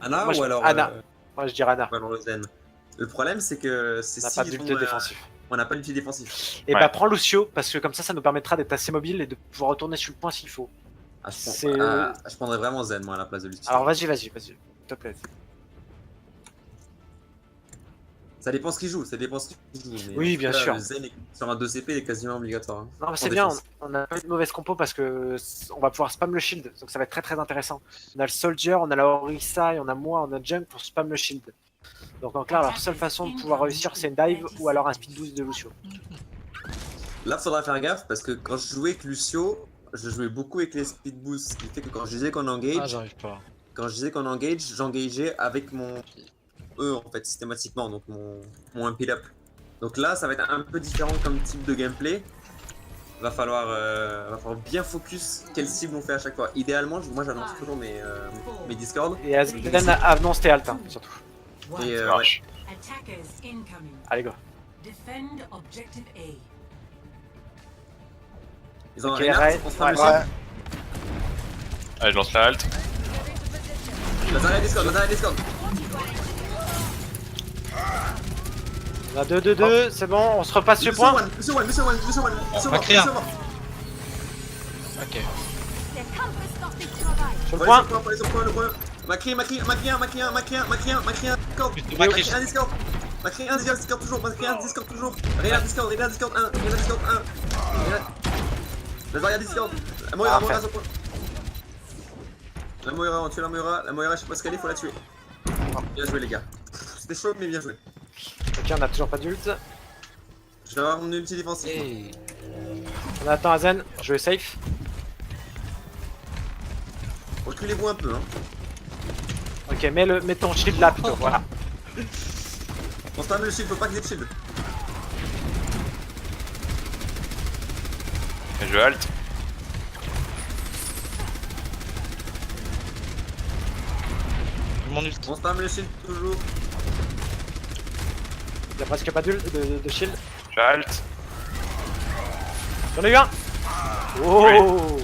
Ana Moi, ou alors Ana. Moi je dirais Ana. ou alors le Zen. Le problème c'est que c'est On n'a si pas d'ulti défensif. on n'a pas d'ulti défensif. Et Ouais. bah prends Lucio, parce que comme ça nous permettra d'être assez mobile et de pouvoir retourner sur le point s'il faut. Ah, C'est- je prendrais vraiment Zen moi à la place de Lucio. Alors vas-y, s'il te plaît. Ça dépend ce qu'il joue, ça dépend ce qu'il joue. Mais Oui, en tout bien cas, sûr. le Zen sur un 2 CP est quasiment obligatoire. Hein. Non, mais En c'est bien, défense. on a pas eu de mauvaise compo parce que on va pouvoir spam le shield, donc ça va être très très intéressant. On a le Soldier, on a la Orisa, on a moi, on a Junk pour spam le shield. Donc en clair, la seule façon de pouvoir réussir, c'est une dive ou alors un speed boost de Lucio. Là, faudra faire gaffe parce que quand je jouais avec Lucio, je jouais beaucoup avec les speed boosts, ce qui fait que quand je disais qu'on Ah, engage, j'arrive pas. j'engageais avec mon E en fait systématiquement, donc mon impede up. Donc là, ça va être un peu différent comme type de gameplay. Va falloir bien focus quelle cible on fait à chaque fois. Idéalement, moi j'annonce toujours mes Discord. Et Azden annonce tes alt, hein, surtout. Et Ça ouais. marche. Attackers incoming. Allez, go. Defend objective A. Ils ont Ok, un Reinhardt, Ray- on se fera le ouais. shield. Allez, je lance la halt. La Zarya Discord. On a 2-2-2, c'est bon, on se repasse ce point. Lucio One. Macri un. Ok. Sur le point. Macri un Discord. Macri un Discord toujours. Regarde Discord 1. La Zarya Discord. La Moira sur le point. La Moira, on tue la Moira, je sais pas ce qu'elle est, faut la tuer. Bien joué les gars. C'était chaud mais bien joué. Ok, on a toujours pas d'ult. Je vais avoir mon ulti défensif. Hey. On attend Azen, je vais safe. Reculez-vous un peu hein. Ok, mets ton shield là plutôt, voilà. On spam le shield, faut pas qu'il y ait de shield. Et je halt. Mon ult. On spam le shield toujours. Il y a presque pas d'ult de shield. Je halt. J'en ai eu un. Oh.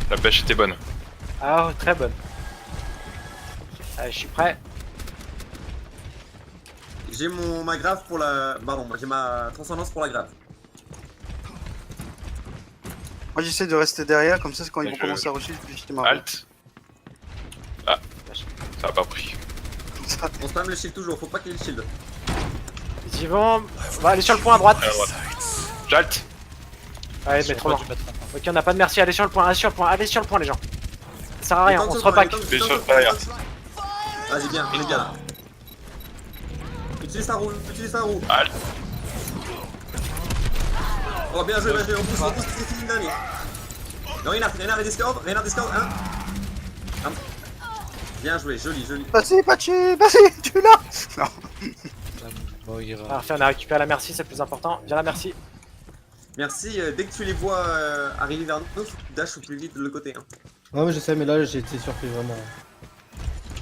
La pêche était bonne. Ah, très bonne. Allez, je suis prêt. J'ai ma grave pour la... Pardon, j'ai ma transcendance pour la grave. Moi j'essaie de rester derrière, comme ça c'est quand ils vont Je- commencer à rusher, je peux jeter ma Halt. Ah, ça a pas pris. On spam le shield toujours, faut pas qu'il y ait le shield. Ils y vont. On va aller sur le point à droite. À la droite. J'halte. Allez, mais trop loin. Ok, on n'a pas de merci. Allez sur le point, allez sur le point, les gens. Ça sert à rien, on se repack. Vas-y, bien, on est bien là. Utilise ta roue. Halt. Oh, bien joué, on pousse, c'est fini le dernier. Non, Reinhardt et Discord, 1. Bien joué, joli. Vas-y, vas-y, tu l'as. Non. Bon, il ira. Parfait, on a récupéré la merci, c'est le plus important. Viens la merci. Merci, dès que tu les vois arriver vers nous, tu dashes au plus vite de l'autre côté. Hein. Ouais, mais je sais, mais là j'ai été surpris vraiment.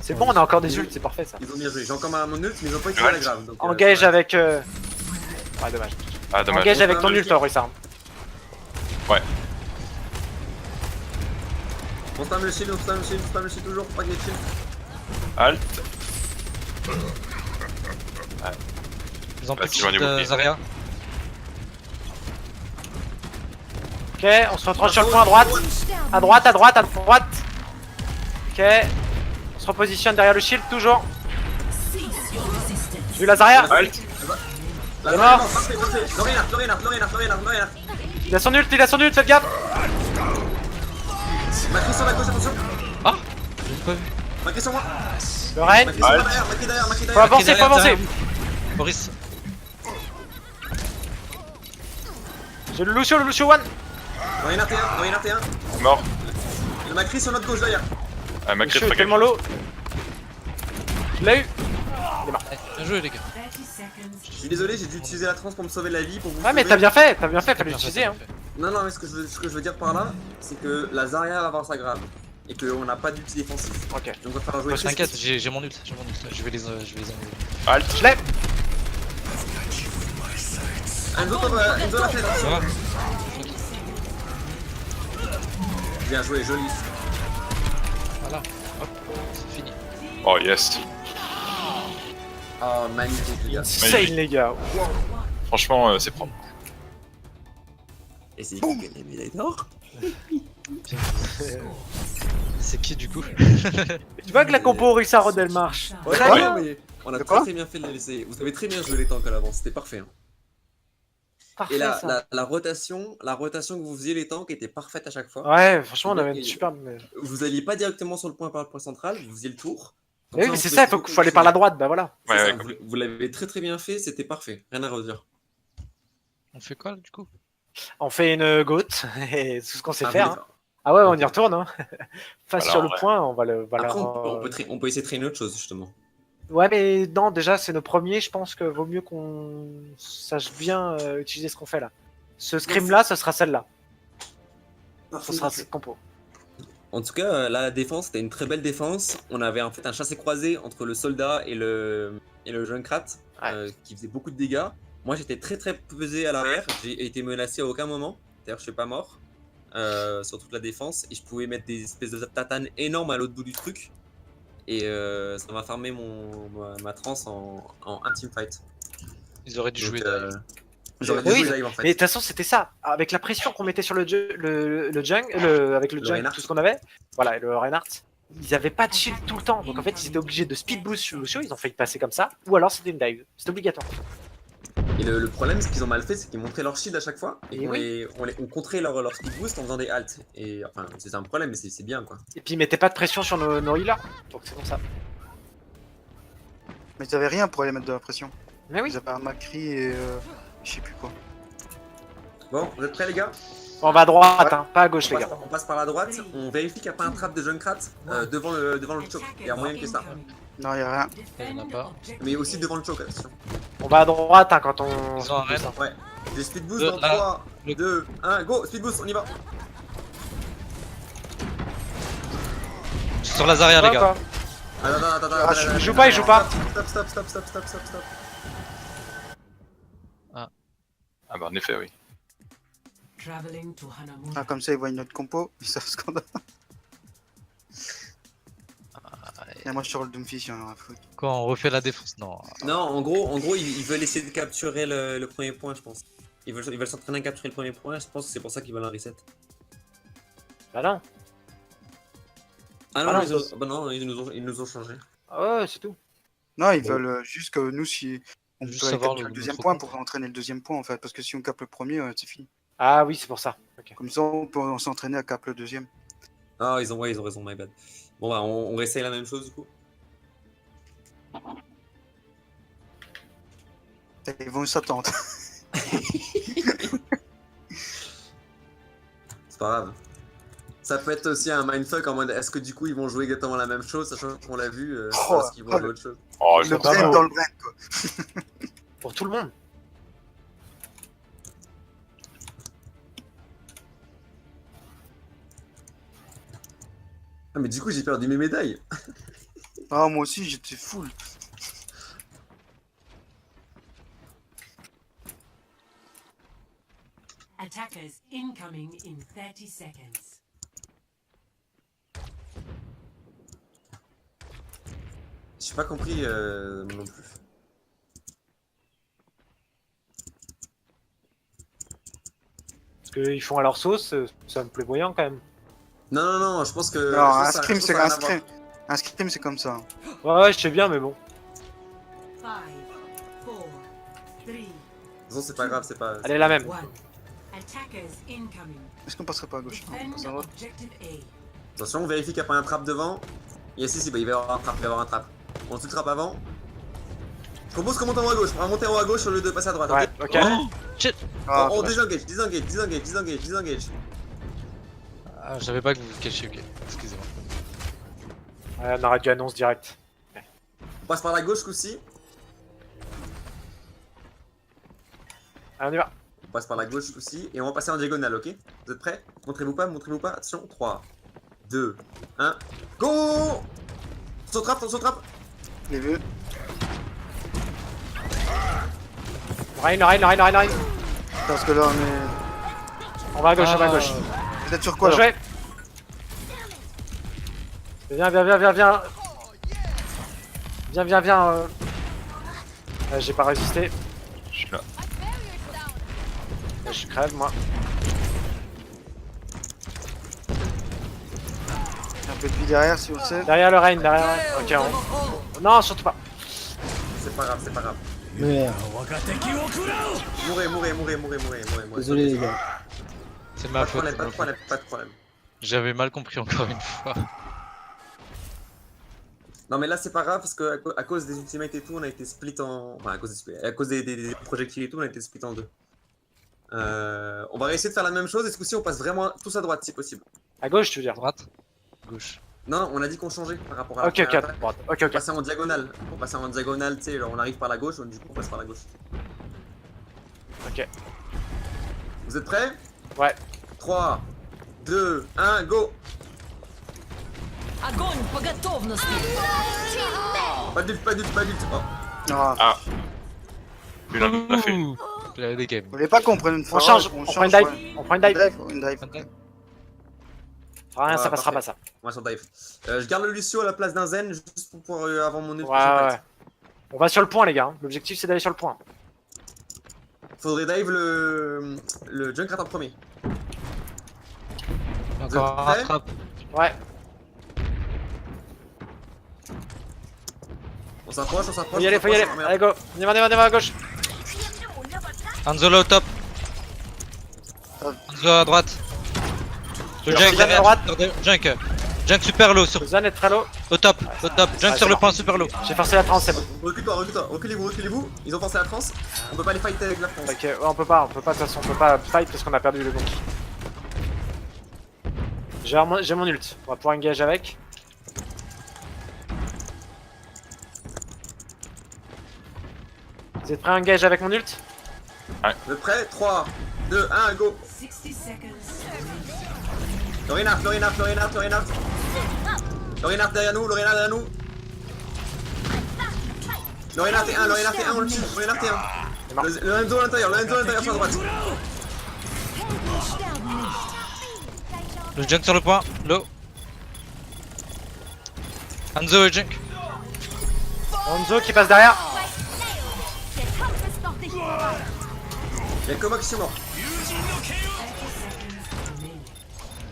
C'est bon, on a encore des ults, c'est parfait ça. Ils ont bien joué, j'ai encore mon ult, mais ils ont pas utilisé la grave. Donc, Engage avec. Ouais, dommage. Ah, dommage. Engage avec ton ult, Orisa. Ouais. On spam le shield toujours, faut pas qu'il y ait de shield. Halt. Ils ont Bah, plus de si j'en ai shield, bouclier. Zarya. Ok, on se retranche sur le point à droite. À droite. Ok. On se repositionne derrière le shield, toujours. Vu la Zarya. Halt. La Il est mort. parfait. Lorena. Il a son ult, faites gaffe. Macri sur la gauche, attention. Ah, j'ai pas vu. Macri sur moi. Le Rein. Macri sur derrière, Macri derrière. Faut avancer, faut avancer. Boris. J'ai le Lucio one. Reinhardt et 1. Mort. Le Macri sur notre gauche derrière. Ah, ma Lucio crête est tellement low. Je l'ai eu. Bien joué, les gars. 30 seconds. Je suis désolé, j'ai dû utiliser la trans pour me sauver la vie pour vous. Ouais, mais sauver. t'as bien fait, fallait l'utiliser. Hein. Non, mais ce que je veux dire par là, c'est que la Zarya va avoir sa grave. Et qu'on n'a pas d'ulti défensif. Ok. Donc on va falloir jouer. Ouais, t'inquiète, j'ai mon ult. Je vais les enlever. Halt. Je l'ai. Enzo l'a fait, Ça attention. va. Bien joué, joli. Voilà. Hop, c'est fini. Oh yes. Oh, magnifique, les gars. Insane, les gars. Franchement, c'est propre. Et c'est qui gagne la médaille d'or? C'est qui du coup? Tu vois que la compo Orisa Rodel marche. Ouais, Très ouais, bien. mais on a De très quoi très bien fait de les laisser. Vous avez très bien joué les tanks à l'avance, c'était parfait. Hein. Parfait, Et ça. la rotation que vous faisiez les tanks était parfaite à chaque fois. Ouais, franchement, on avait une Et- super. Vous alliez pas directement sur le point par le point central, vous faisiez le tour. Comme Oui, on mais c'est pouvait ça, il faut aller par la droite, bah voilà. C'est Ouais, ça, ouais, vous l'avez très très bien fait, c'était parfait, rien à redire. On fait quoi du coup? On fait une goat, et c'est ce qu'on sait Ah, faire. vous- Hein. Ah ouais, on Ok. y retourne. Hein. Face Voilà, sur en le vrai. point, on va le. Après, leur- on peut essayer de traîner autre chose justement. Ouais, mais non, déjà, c'est nos premiers. Je pense que vaut mieux qu'on sache bien utiliser ce qu'on fait là. Ce scrim-là, ce sera celle-là. Ce sera cette compo. En tout cas, la défense, c'était une très belle défense. On avait en fait un chassé-croisé entre le soldat et le Junkrat qui faisait beaucoup de dégâts. Moi, j'étais très très pesé à l'arrière. J'ai été menacé à aucun moment. D'ailleurs, je suis pas mort sur toute la défense. Et je pouvais mettre des espèces de tatanes énormes à l'autre bout du truc. Et ça m'a farmé ma transe en un teamfight. Ils auraient dû jouer. J'aurais dû Oui, jouer live en fait. Mais de toute façon, c'était ça. Avec la pression qu'on mettait sur le jung, avec le jung, Reinhardt. tout ce qu'on avait, voilà, et le Reinhardt, ils avaient pas de shield tout le temps. Donc en fait, ils étaient obligés de speed boost sur Lucio, ils ont failli passer comme ça. Ou alors c'était une dive. C'est obligatoire. Et le problème, ce qu'ils ont mal fait, c'est qu'ils montraient leur shield à chaque fois et Et on contrait leur speed boost en faisant des halts. Et enfin, c'est un problème, mais c'est bien quoi. Et puis ils mettaient pas de pression sur nos healers. Donc c'est pour ça. Mais ils avaient rien pour aller mettre de la pression. Mais oui. Ils avaient un Macri et je sais plus quoi. Bon, vous êtes prêts les gars? On va à droite, Ouais. hein, pas à gauche, les gars. On passe par la droite, on vérifie qu'il n'y a pas un trap de Junkrat devant le choke. Il y a moyen que ça. Non, y a rien. Il y en a pas. Mais aussi devant le choke, attention. On va à droite hein, quand on. Ils ont un raid. Ouais. J'ai speed boost Deux, dans là. 3, 2, 1, go! Speed boost, on y va! Sur Lazaria, les gars. Attends. Ah, il joue pas, il joue pas. Stop. Ah bah en effet, oui. Traveling to Hanamura. Ah, comme ça, ils voient notre compo, ils savent ce qu'on a. Et moi, je suis sur le Doomfish, j'en ai rien à foutre. Quand on refait la défense, non. Non, en gros, ils veulent essayer de capturer le premier point, je pense. Ils veulent s'entraîner à capturer le premier point, je pense que c'est pour ça qu'ils veulent un reset. Bah non. Ah non, Ah non, ils nous ont changé. Ah ouais, c'est tout. Non, ils veulent juste que nous, si on Juste peut aller savoir capturer le- le deuxième notre point compte. pour entraîner le deuxième point en fait. Parce que si on capte le premier, c'est fini. Ah oui, c'est pour ça. Ok. Comme ça, on peut s'entraîner à cap le deuxième. Ah, ils ont raison, my bad. Bon bah, on réessaye la même chose du coup. Ils vont s'attendre. C'est pas grave. Ça peut être aussi un mindfuck en mode est-ce que du coup ils vont jouer exactement la même chose, sachant qu'on l'a vu, parce qu'ils vont jouer autre chose. Oh, Le pas brain beau. dans le brain, quoi. Pour tout le monde. Ah mais du coup j'ai perdu mes médailles. Ah, moi aussi, j'étais full. Attackers incoming in 30 seconds. J'ai pas compris non plus. Parce qu'ils font à leur sauce, ça me plaît voyant quand même. Non, je pense que. Non, je pense un que ça- scrim, je pense c'est que ça a un rien à voir. scrim. Un scrim, c'est comme ça. Ouais, je sais bien, mais bon. 5, 4, 3, De toute façon, c'est pas grave, c'est pas. Elle est la même. 1. Attackers incoming. Est-ce qu'on passerait pas à gauche? Non, on Defend passe à droite. objective A. Attention, on vérifie qu'il n'y a pas un trap devant. Yes, si, bah, il va y avoir un trap, On se trap avant. Je propose qu'on monte en haut à gauche. On va monter en haut à gauche au lieu de passer à droite. Ouais, Ok. ok. Ah, On dommage. désengage. Ah, je savais pas que vous vous cachiez, ok. Excusez-moi. Ouais, on aurait dû annonce direct. On passe par la gauche, coup-ci. Allez, on y va. On passe par la gauche, coup-ci. Et on va passer en diagonale, ok? Vous êtes prêts? Montrez-vous pas. Attention, 3, 2, 1. Go! Attention, trap. Je l'ai vu. Rein. Parce que là, on est. On va à gauche, on va à gauche. Vous êtes sur quoi Bien là? joué. Viens. Viens, viens, viens. J'ai pas résisté. Je suis là. Je crève, moi. Un peu de vie derrière si on sait. Derrière le Rain, derrière le Rain. Ok, non, surtout pas. C'est pas grave, c'est pas grave. Merde. Mourez. Désolé les gars. C'est Pas ma de faute. problème, pas de problème, pas de problème. J'avais mal compris encore une fois. Non mais là c'est pas grave parce que à cause des ultimates et tout on a été split en... Enfin à cause des projectiles et tout on a été split en deux. On va réessayer de faire la même chose et ce coup-ci on passe vraiment tous à droite si possible. À gauche, tu veux dire? Droite, gauche. Non on a dit qu'on changeait par rapport à Ok, la ok, première attaque. droite. Ok, On ok. passait en diagonale. On passait en diagonale, tu sais, genre, on arrive par la gauche, du coup on passe par la gauche. Ok. Vous êtes prêts? Ouais. 3, 2, 1, go! Огонь по готовности! Pas d'ult, pas d'ult, pas d'ult. Oh. Ah. Puis là, on a fait. Ouh, la des games. Vous voulez pas qu'on prenne une On fois change, on prend une dive. ouais. On prend une dive. Une dive. Rien, ça Ah, passera parfait. pas ça. Moi sur dive. Je garde le Lucio à la place d'un Zen juste pour pouvoir avoir mon ult. Ouais, ouais. On va sur le point, les gars. L'objectif, c'est d'aller sur le point. Faudrait dive le Junkrat en premier. Encore un prêts rattrape. Ouais. On s'approche, on s'approche. Faut y aller, faut y aller. on s'approche. Allez, go. On y va, à gauche. Hanzolo au top. Hanzo à droite. Le Alors, junk Suzanne à derrière. droite. Junk. Junk super low sur... Suzanne est très low. Au top. Au top. Junk Ah, sur c'est le bon. point super low. J'ai forcé la trans, c'est bon. Recule-toi, reculez-vous, reculez-vous. Ils ont pensé à la France. On peut pas les fighter avec la France. Ok, ouais, on peut pas, de toute façon, on peut pas fight parce qu'on a perdu le gonk. J'ai mon ult. On va pouvoir engage avec. Vous êtes prêts à engage avec mon ult? Vous êtes prêts? 3, 2, 1, go! 60 seconds. Lorinard derrière nous, derrière nous. Lorinard T1, on le tue. Lorinard T1. C'est mort. Le Enzo à l'intérieur sur la droite. Le junk sur le point. Low. Hanzo et junk. Hanzo qui passe derrière. Y'a que moi qui suis mort.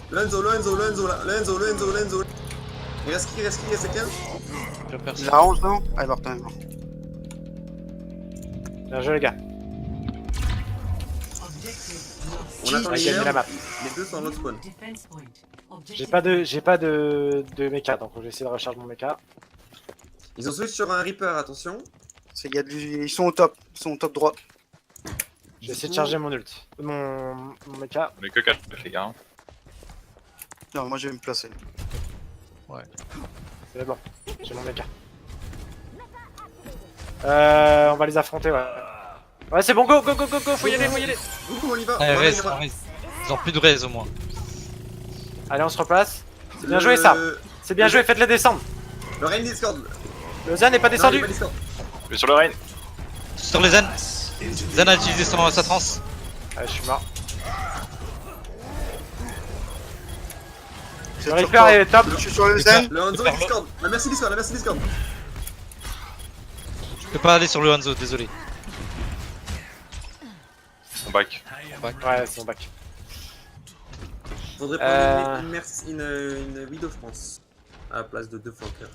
Le Enzo. Il reste qui, c'est qui? Je perds Il ça. la range, non? Ah, il est mort, il est mort. Bien joué, les gars. On attend On a les gagné la herbes. map. Les deux sont en autre spawn. Defense point. J'ai pas de mecha, donc je vais essayer de recharger mon mecha. Ils ont switch sur un Reaper, attention. Ils sont au top. Ils sont au top droit. Je vais essayer de charger mon ult. Mon mecha. On est que 4 les gars. Non, moi je vais me placer. C'est bon, j'ai mon mecha. On va les affronter, ouais. Ouais, c'est bon, go, faut y aller. Coucou, on y va. Allez, on reste, va. reste. Ils ont plus de raise au moins. Allez, on se replace. C'est bien joué, ça. C'est bien joué, faites-les descendre. Le Rain Discord. Le Zan n'est pas Non, il descendu. est pas Discord. Je vais sur le rain. Sur les Zen. Zen a utilisé sa trans. Allez, je suis mort. C'est Le sur Reaper toi. est top. Je suis sur le zen. Le Hanzo est Discord. La merci Discord. Je peux pas aller sur le Hanzo, désolé. On back. Ouais, c'est mon back. Faudrait prendre une Widow, je pense. À la place de deux flankers.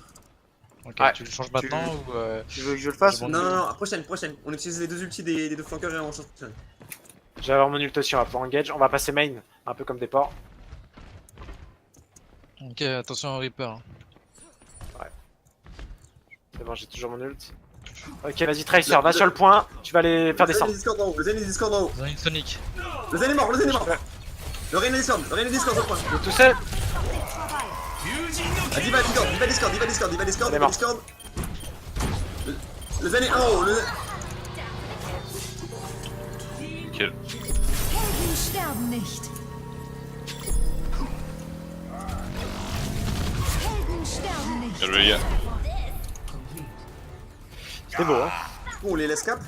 Ok, Ouais. tu le changes maintenant ou Tu veux que je le fasse? Bon, Non, prochaine. On utilise les deux ultis des deux flankers et on change prochaine. Je vais avoir mon ult aussi, on va pouvoir engage. On va passer main, un peu comme des ports. Ok, attention au Reaper. C'est bon, j'ai toujours mon ult. Ok, vas-y, Tracer, va sur le point. Tu vas les faire descendre. Le Zen est Discord en haut. Ils ont une Sonic. Le Zen est mort. Le Rain est Discord sur le point. Il est tout seul. Ah, Diva Discord. Il est mort. Le Zen est en haut. Kill. Helden sterben nicht. Helden sterben nicht. Bien joué les gars. C'était beau, hein. On les laisse cap.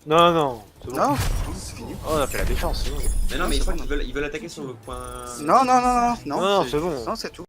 Non, c'est bon. Non, c'est fini. Oh, on a fait la défense, c'est bon. Mais non, mais je crois qu'ils veulent attaquer sur le point. Non, Non, c'est bon. Non, c'est tout.